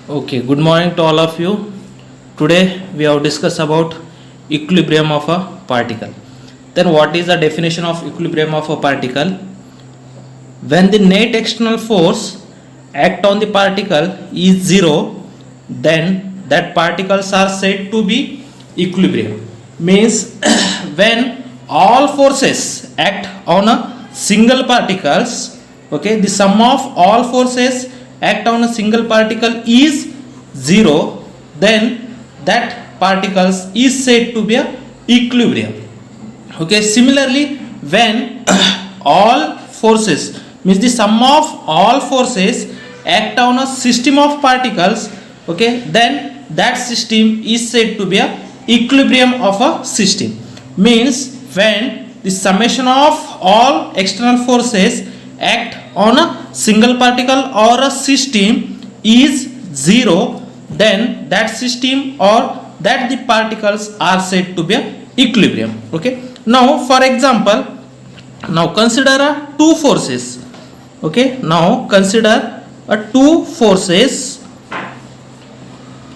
Okay, good morning to all of you. Today we have discussed about equilibrium of a particle. Then what is the definition of equilibrium of a particle? When the net external force act on the particle is zero, then that particles are said to be equilibrium. Means when all forces act on a single particles, okay, the sum of all forces act on a single particle is zero, then that particles is said to be a equilibrium. Okay, similarly when all forces means the sum of all forces act on a system of particles, okay, then that system is said to be a equilibrium of a system. Means when the summation of all external forces act on a single particle or a system is zero, then that system or that the particles are said to be a equilibrium. Okay, now for example, now consider a two forces. Okay, now consider a two forces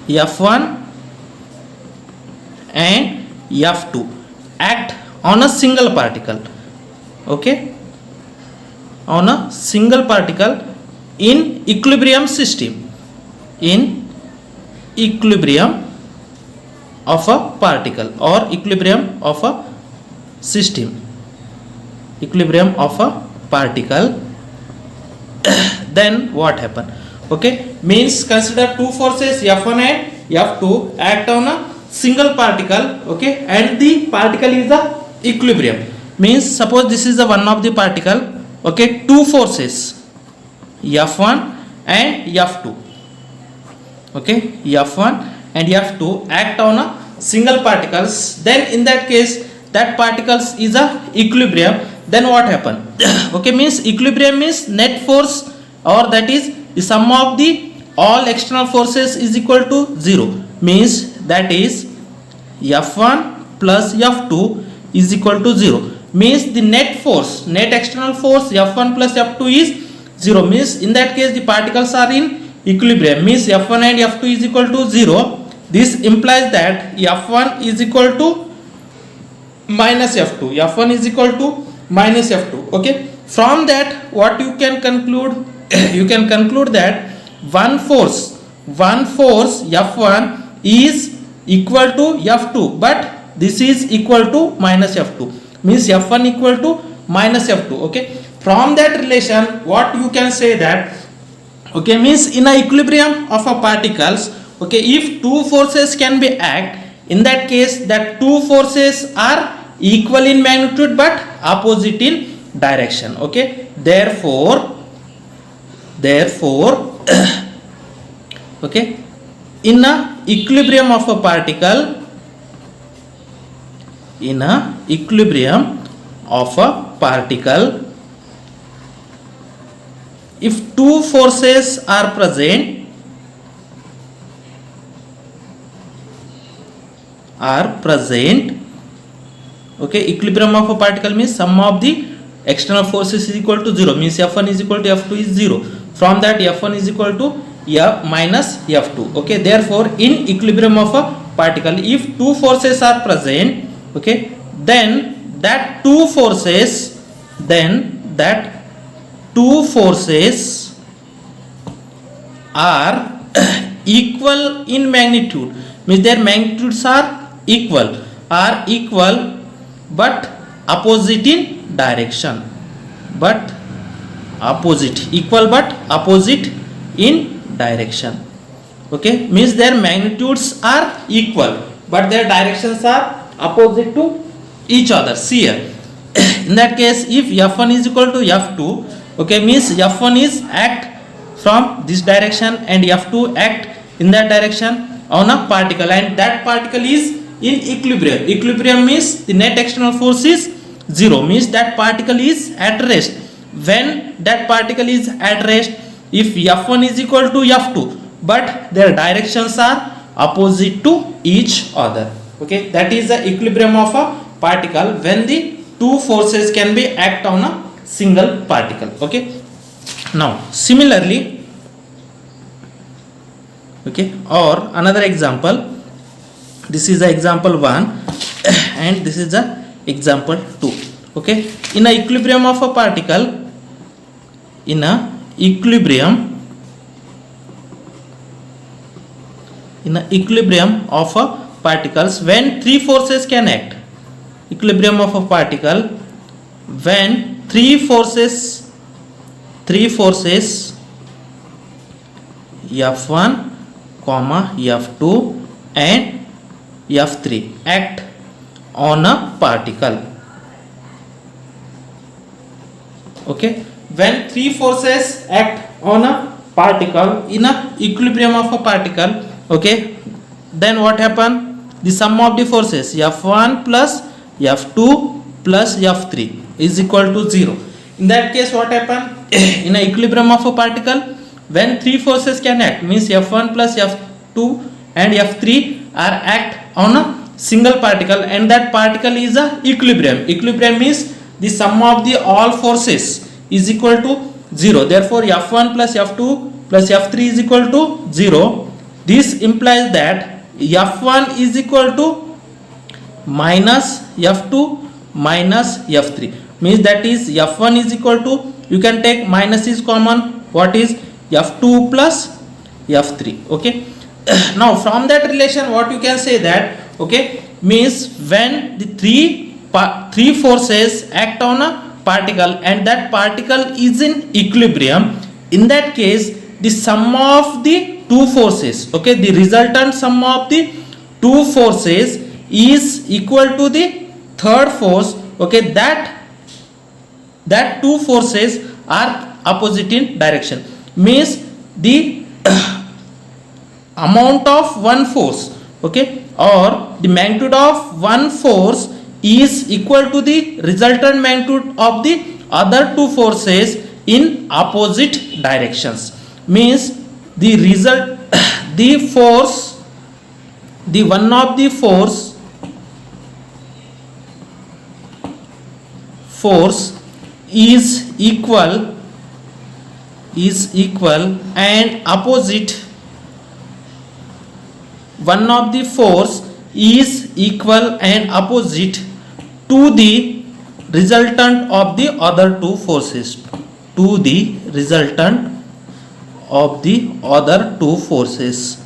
F1 and F2 act on a single particle. Okay, on a single particle in equilibrium system, in equilibrium of a particle or equilibrium of a system, equilibrium of a particle. Then what happen? Okay, means consider two forces F1 and F2 act on a single particle, okay, and the particle is a equilibrium. Means suppose this is the one of the particle, okay, two forces F1 and F2, okay, F1 and F2 act on a single particles, then in that case that particles is a equilibrium. Then what happen? Okay, means equilibrium means net force, or that is the sum of the all external forces is equal to zero. Means that is F1 plus F2 is equal to zero. Means the net force, net external force F1 plus F2 is zero. Means in that case the particles are in equilibrium. Means F1 and F2 is equal to zero. This implies that F1 is equal to minus F2. F1 is equal to minus F2. Okay, from that what you can conclude? You can conclude that one force F1 is equal to F2, but this is equal to minus F2. Means F1 equal to minus F2. Okay, from that relation what you can say that, okay, means in a equilibrium of a particles, okay, if two forces can be act, in that case that two forces are equal in magnitude but opposite in direction. Okay, therefore okay, in a equilibrium of a particle, in a equilibrium of a particle, if two forces are present, okay, equilibrium of a particle means sum of the external forces is equal to zero. Means F1 is equal to F2 is zero. From that F1 is equal to F minus F2. Okay, therefore in equilibrium of a particle, if two forces are present, okay, then that two forces are equal in magnitude. Means their magnitudes are equal but opposite in direction, but opposite, equal but opposite in direction. Okay, means their magnitudes are equal but their directions are opposite to each other. See here, in that case if F1 is equal to F2, okay, means F1 is act from this direction and F2 act in that direction on a particle, and that particle is in equilibrium. Equilibrium means the net external force is zero. Means that particle is at rest. When that particle is at rest, if F1 is equal to F2 but their directions are opposite to each other. Okay, that is the equilibrium of a particle when the two forces can be act on a single particle. Okay, now similarly Okay, or another example, this is the example 1 and this is the example 2. Okay, in a equilibrium of a particle, in a equilibrium of a particles, when three forces can act, equilibrium of a particle when three forces F1, F2 and F3 act on a particle. Okay, when three forces act on a particle in a equilibrium of a particle, okay, then what happen? The sum of the forces F1 plus F2 plus F3 is equal to 0. In that case, what happen? In a equilibrium of a particle, when three forces can act, means F1 plus F2 and F3 are act on a single particle, and that particle is a equilibrium. Equilibrium means the sum of the all forces is equal to 0. Therefore, F1 plus F2 plus F3 is equal to 0. This implies that F1 is equal to minus F2 minus F3, means that is F1 is equal to, you can take minus is common, what is F2 plus F3. Okay, now from that relation what you can say that, okay, means when the three forces act on a particle and that particle is in equilibrium, in that case the sum of the two forces, okay, the resultant sum of the two forces is equal to the third force. Okay, that two forces are opposite in direction, means the amount of one force, okay, or the magnitude of one force is equal to the resultant magnitude of the other two forces in opposite directions, means the result the force, the one of the force is equal and opposite, one of the force is equal and opposite to the resultant of the other two forces, to the resultant of the other two forces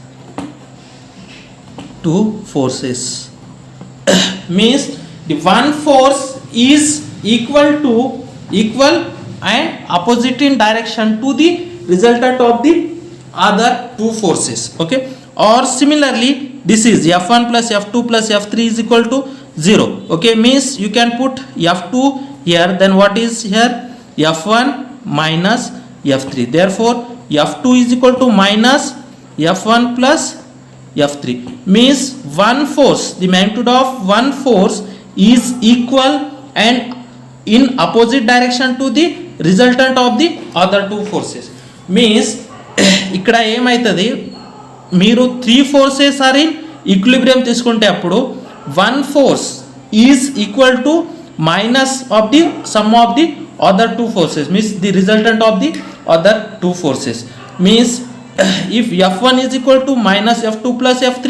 means the one force is equal and opposite in direction to the resultant of the other two forces. Okay, or similarly this is F1 plus F2 plus F3 is equal to 0. Okay, means you can put F2 here, then what is here? F1 minus F3. Therefore F2 is equal to minus F1 plus F3, means one force, the magnitude of one force is equal and in opposite direction to the resultant of the other two forces, means ఇక్కడ ఏమవుతుంది, మీరు three forces are in equilibrium తీసుకుంటే అప్పుడు one force is equal to minus of the sum of the other two forces, means the resultant of the other two forces, means if F1 is equal to minus F2 plus F3,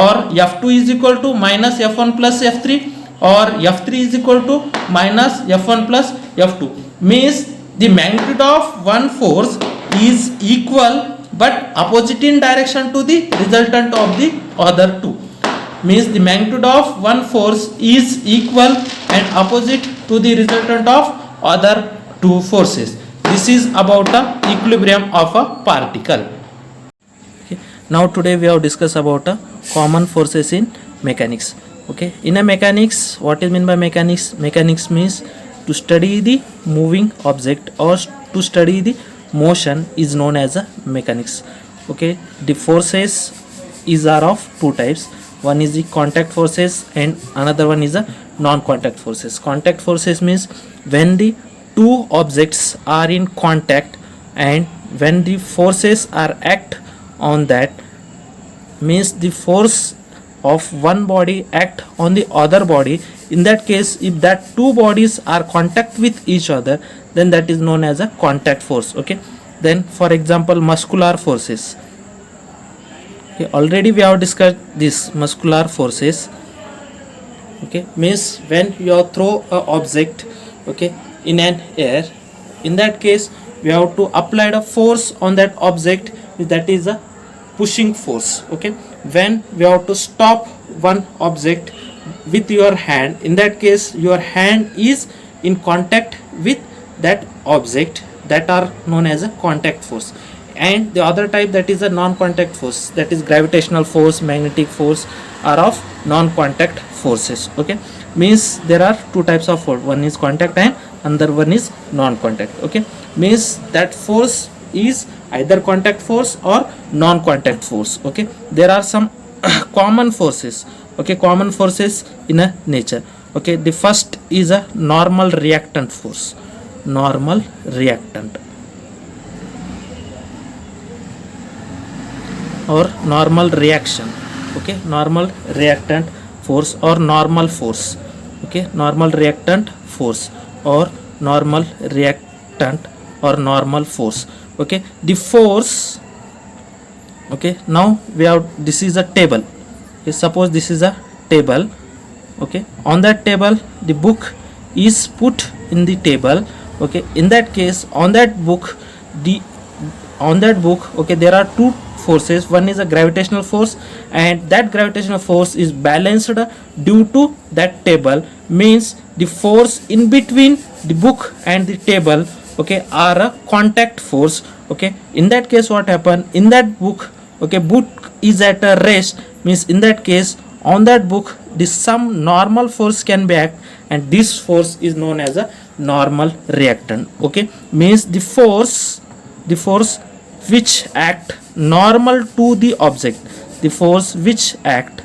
or F2 is equal to minus F1 plus F3, or F3 is equal to minus F1 plus F2, means the magnitude of one force is equal but opposite in direction to the resultant of the other two, means the magnitude of one force is equal and opposite to the resultant of other two forces. This is about the equilibrium of a particle. Okay. Now today we have discussed about common forces in mechanics. Okay, in a mechanics, what is meant by mechanics? Mechanics means to study the moving object or to study the motion is known as a mechanics. Okay, the forces are of two types. One is the contact forces and another one is a non-contact forces. Contact forces means when the two objects are in contact and when the forces are act on that, means the force of one body act on the other body. In that case, if that two bodies are contact with each other, then that is known as a contact force. Okay, then for example muscular forces, Okay, already we have discussed this muscular forces. Okay, means when you throw a object, okay, in an air, in that case we have to apply the force on that object, that is a pushing force. Okay, when we have to stop one object with your hand, in that case your hand is in contact with that object, that are known as a contact force. And the other type, that is a non-contact force, that is gravitational force, magnetic force, are of non-contact forces. Okay, means there are two types of force, one is contact and another one is non-contact. Okay, means that force is either contact force or non-contact force. Okay, there are some common forces. Okay, common forces in a nature. Okay, the first is a normal reactant force. Normal reactant or normal reaction. Okay, normal reactant force or normal force. Okay, normal reactant force or normal reactant or normal force. Okay, the force. Okay, now we have, this is a table. Okay, suppose this is a table. Okay, on that table the book is put in the table. Okay, in that case on that book, okay, there are two forces, one is a gravitational force, and that gravitational force is balanced due to that table, means the force in between the book and the table, okay, are a contact force. Okay, in that case what happen, in that book, okay, book is at a rest, means in that case on that book this some normal force can be act, and this force is known as a normal reactant. Okay, means the force which act normal to the object, the force which act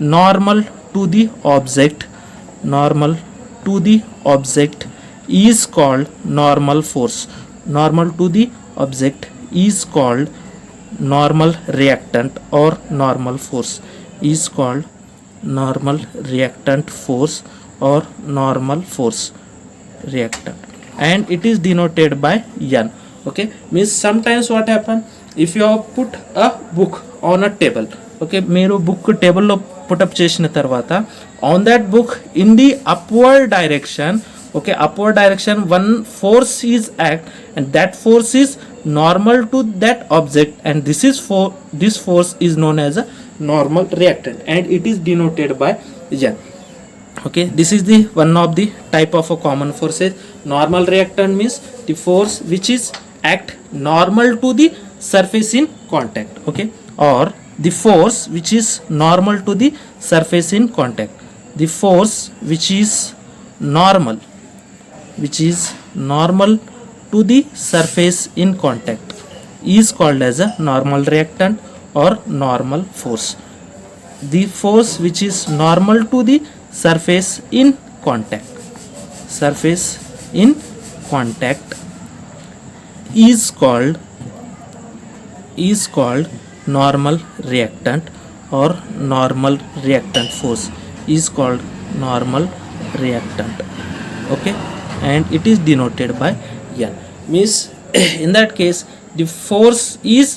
normal to the object, is called normal force. Normal to the object is called normal reactant or normal force, is called normal reactant force or normal force reactant, and it is denoted by N. Okay, means sometimes what happen, if you have put a book on a table, okay, మీరు book టేబుల్లో put up చేసిన తర్వాత on that book in the upward direction, okay, upward direction one force is act, and that force is normal to that object, and this force is known as a normal reactant, and it is denoted by N. Okay, this is the one of the type of a common forces. Normal reactant means the force which is act normal to the surface in contact. Okay, or the force which is normal to the surface in contact, the force which is normal to the surface in contact is called as a normal reactant or normal force. The force which is normal to the surface in contact is called normal reactant or normal reactant force, is called normal reactant. Okay, and it is denoted by N. Means in that case the force is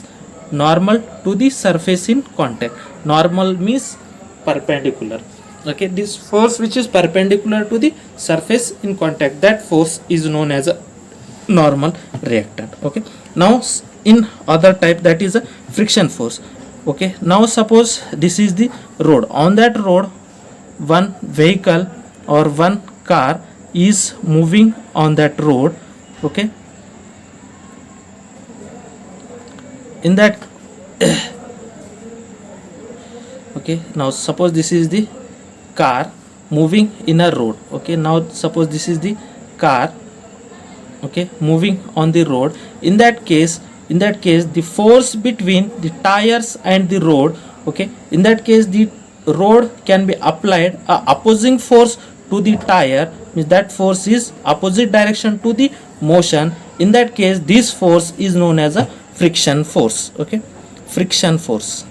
normal to the surface in contact. Normal means perpendicular. Okay, this force which is perpendicular to the surface in contact, that force is known as a normal reactant. Okay, now in other type, that is a friction force. Okay, now suppose this is the road, on that road one vehicle or one car is moving on that road. Okay, in that okay, now suppose this is the car moving in a road. Okay, now suppose this is the car, okay, moving on the road. In that case the force between the tires and the road, okay, in that case the road can be applied a opposing force to the tire, means that force is opposite direction to the motion. In that case this force is known as a friction force. Okay, friction force.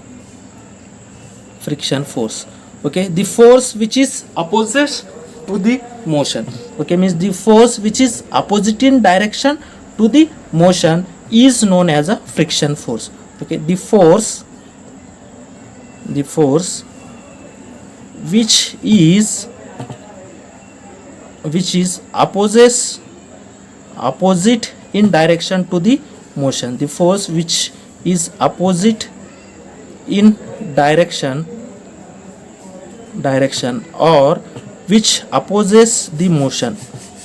Okay, the force which is opposite to the motion, okay, means the force which is opposite in direction to the motion is known as a friction force. Okay, the force the force which is opposite in direction to the motion. The force which is opposite in direction or which opposes the motion,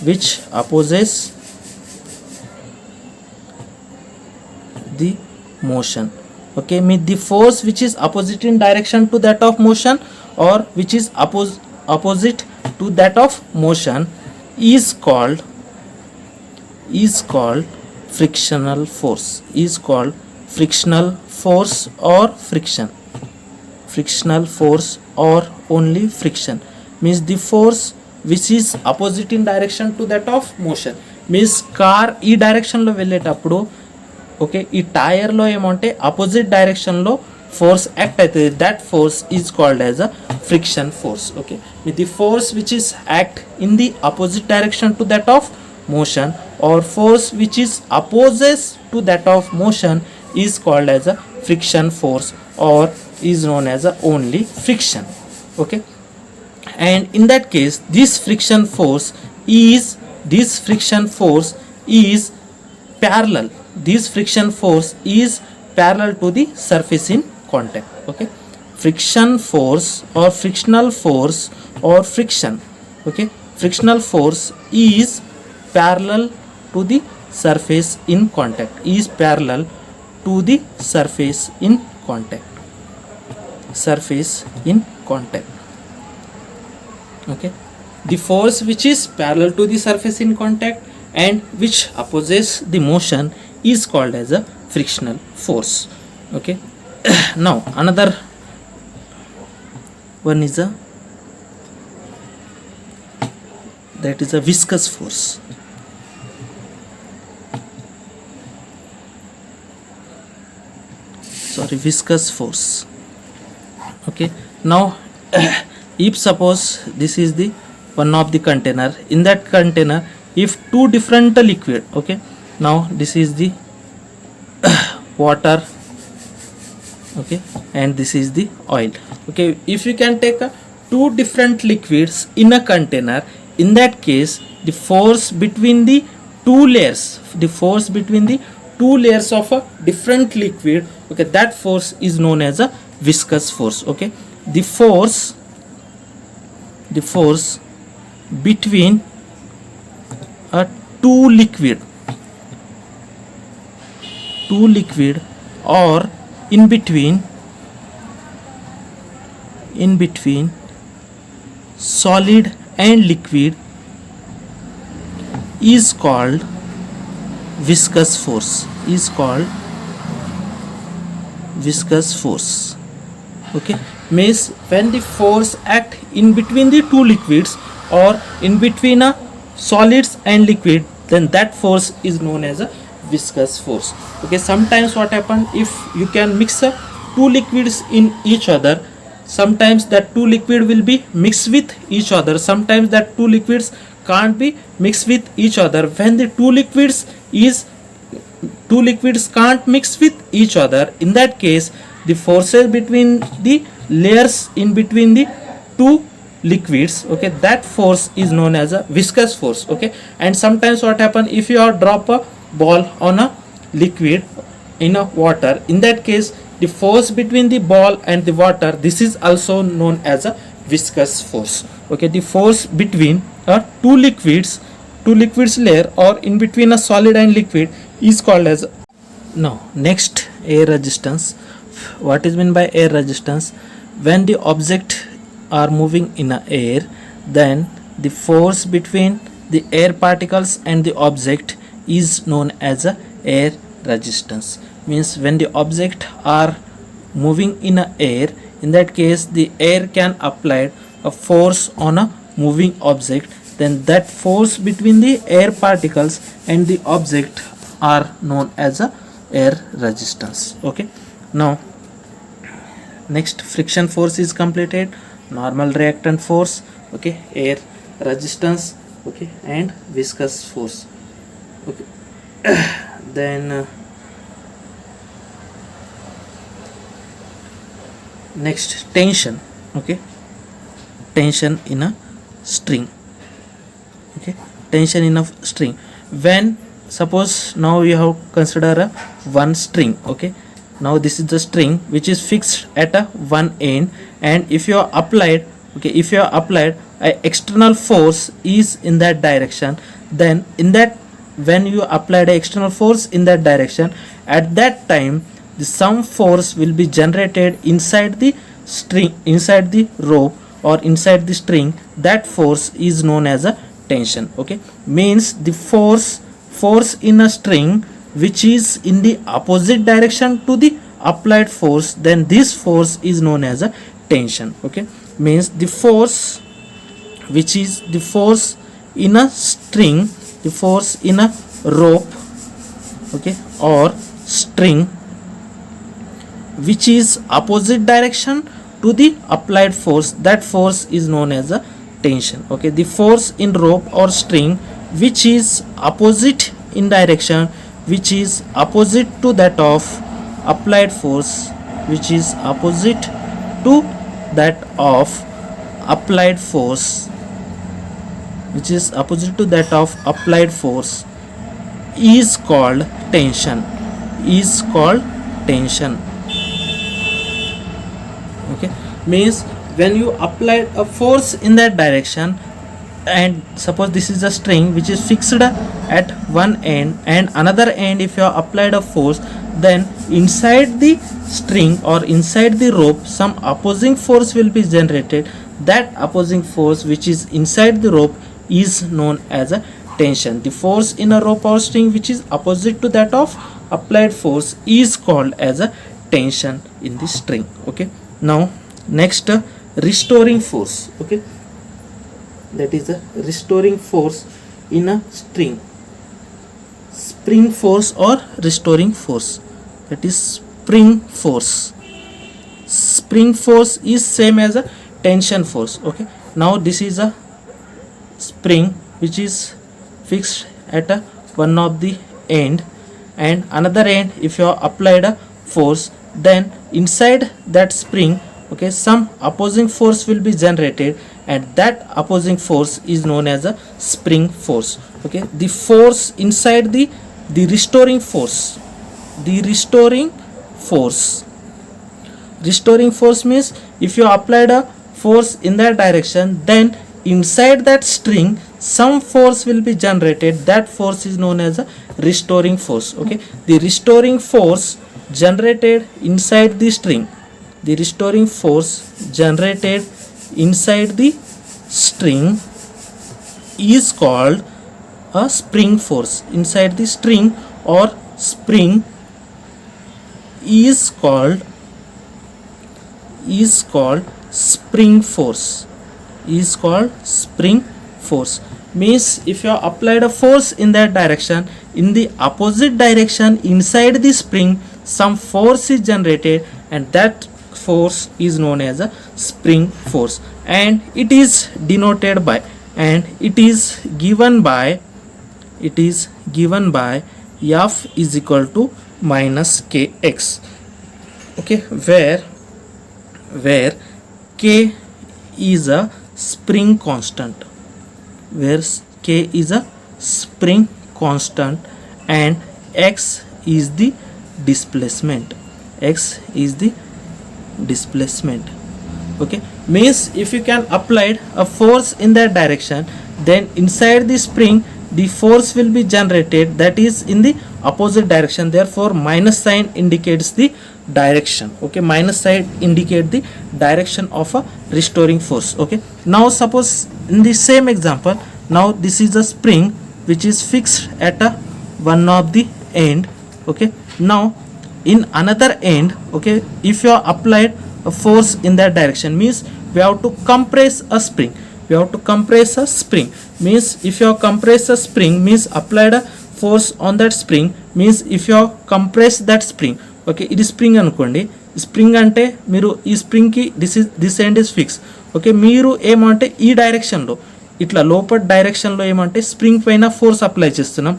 which opposes the motion. Okay, mean the force which is opposite in direction to that of motion or which is opposite to that of motion is called frictional force, is called frictional force or frictional force or only friction. Means the force which is opposite in direction to that of motion. Means car ఈ direction లో వెళ్ళేటప్పుడు okay ఈ tyre లో ఏమంటే opposite direction లో force act అవుతుంది, that force is called as a friction force. Okay, the force which is act in the opposite direction to that of motion or force which is opposes to that of motion is called as a friction force or is known as a only friction. Okay, and in that case this friction force is parallel, this friction force is parallel to the surface in contact. Okay, friction force or frictional force or friction, okay, frictional force is parallel to the surface in contact, is parallel to the surface in contact, okay. The force which is parallel to the surface in contact and which opposes the motion is called as a frictional force. Okay, now another one is a viscous force. Viscous force. Okay, now if suppose this is the one of the container, in that container if two different liquid, okay, now this is the water, okay, and this is the oil. Okay, if you can take two different liquids in a container, in that case the force between the two layers of a different liquid, okay, that force is known as a viscous force. Okay, the force between a two liquid or in between solid and liquid is called viscous force, okay. Means when the force act in between the two liquids or in between a solids and liquid, then that force is known as a viscous force. Okay, sometimes what happen, if you can mix two liquids in each other, sometimes that two liquid will be mixed with each other, sometimes that two liquids can't be mixed with each other. When the two liquids can't mix with each other, in that case the forces between the layers in between the two liquids, okay, that force is known as a viscous force. Okay, and sometimes what happen, if you are drop a ball on a liquid in a water, in that case the force between the ball and the water, this is also known as a viscous force. Okay, the force between two liquids layer or in between a solid and liquid is called as. Now next, air resistance. What is meant by air resistance? When the object are moving in a air, then the force between the air particles and the object is known as a air resistance. Means when the object are moving in a air, in that case the air can apply a force on a moving object, then that force between the air particles and the object are known as a air resistance. Okay, now next, friction force is completed, normal reactant force, okay, air resistance, okay, and viscous force. Okay, then Next, tension. Okay, tension in a string. Okay, tension in a string. When suppose now you have consider a one string. Okay, now this is the string which is fixed at a one end, and if you are applied, okay, if you are applied a external force is in that direction, then in that, when you applied a external force in that direction, at that time the some force will be generated inside the string, inside the rope or inside the string. That force is known as a tension. Okay, means the force in a string which is in the opposite direction to the applied force, then this force is known as a tension. Okay, means the force which is the force in a string, the force in a rope, okay, or string which is opposite direction to the applied force, that force is known as a tension. Okay, the force in rope or string which is opposite in direction, which is opposite to that of applied force, which is opposite to that of applied force, which is opposite to that of applied force, is called tension, is called tension. Okay, means when you apply a force in that direction, and suppose this is a string which is fixed at one end, and another end if you have applied a force, then inside the string or inside the rope some opposing force will be generated. That opposing force which is inside the rope is known as a tension. The force in a rope or string which is opposite to that of applied force is called as a tension in the string. Okay, now next, restoring force. Okay, that is a restoring force in a string, spring force or restoring force, that is spring force. Spring force is same as a tension force. Okay, now this is a spring which is fixed at a one of the end, and another end if you have applied a force, then inside that spring, okay, some opposing force will be generated, and that opposing force is known as a spring force. Okay, the force inside the restoring force, the restoring force means if you applied a force in that direction, then inside that string some force will be generated. That force is known as a restoring force. Okay, the restoring force generated inside the string, the restoring force generated inside the string is called a spring force. Inside the string or spring is called spring force, is called spring force. Means if you have applied a force in that direction, in the opposite direction inside the spring some force is generated, and that force is known as a spring force, and it is denoted by, and it is given by F is equal to minus kx. Okay, where k is a spring constant, where k is a spring constant and x is the displacement, x is the displacement. Okay, means if you can apply a force in that direction, then inside the spring the force will be generated that is in the opposite direction, therefore minus sign indicates the direction. Okay, minus sign indicate the direction of a restoring force. Okay, now suppose in the same example, now this is a spring which is fixed at a one of the end. Okay, now in another end, okay, if you are applied a force in that direction, means we have to compress a spring, we have to compress a spring. Means if you have compressed a spring, means applied a force on that spring, means if you have compressed that spring, okay, ఇది spring అనుకోండి. Spring అంటే మీరు ఈ స్ప్రింగ్కి this end is fix. Okay, మీరు ఏమంటే ఈ డైరెక్షన్లో ఇట్లా లోపల డైరెక్షన్లో ఏమంటే స్ప్రింగ్ పైన ఫోర్స్ అప్లై చేస్తున్నాం.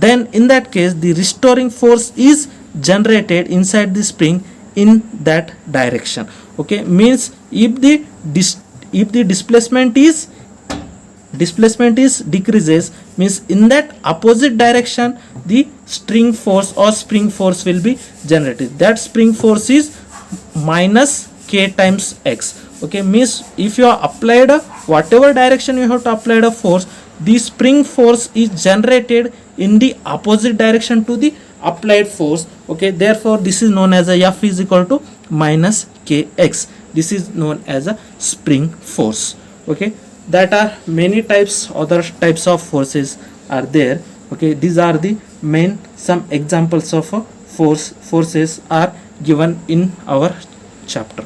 Then in that case the restoring force is generated inside the spring in that direction. Okay, means if the displacement is decreases, means in that opposite direction the string force or spring force will be generated. That spring force is minus k times x. Okay, means if you are applied whatever direction you have to apply the force, the spring force is generated in the opposite direction to the applied force. Okay, therefore this is known as a F is equal to minus kx. This is known as a spring force. Okay, that are many types, other types of forces are there. Okay, these are the main some examples of forces are given in our chapter.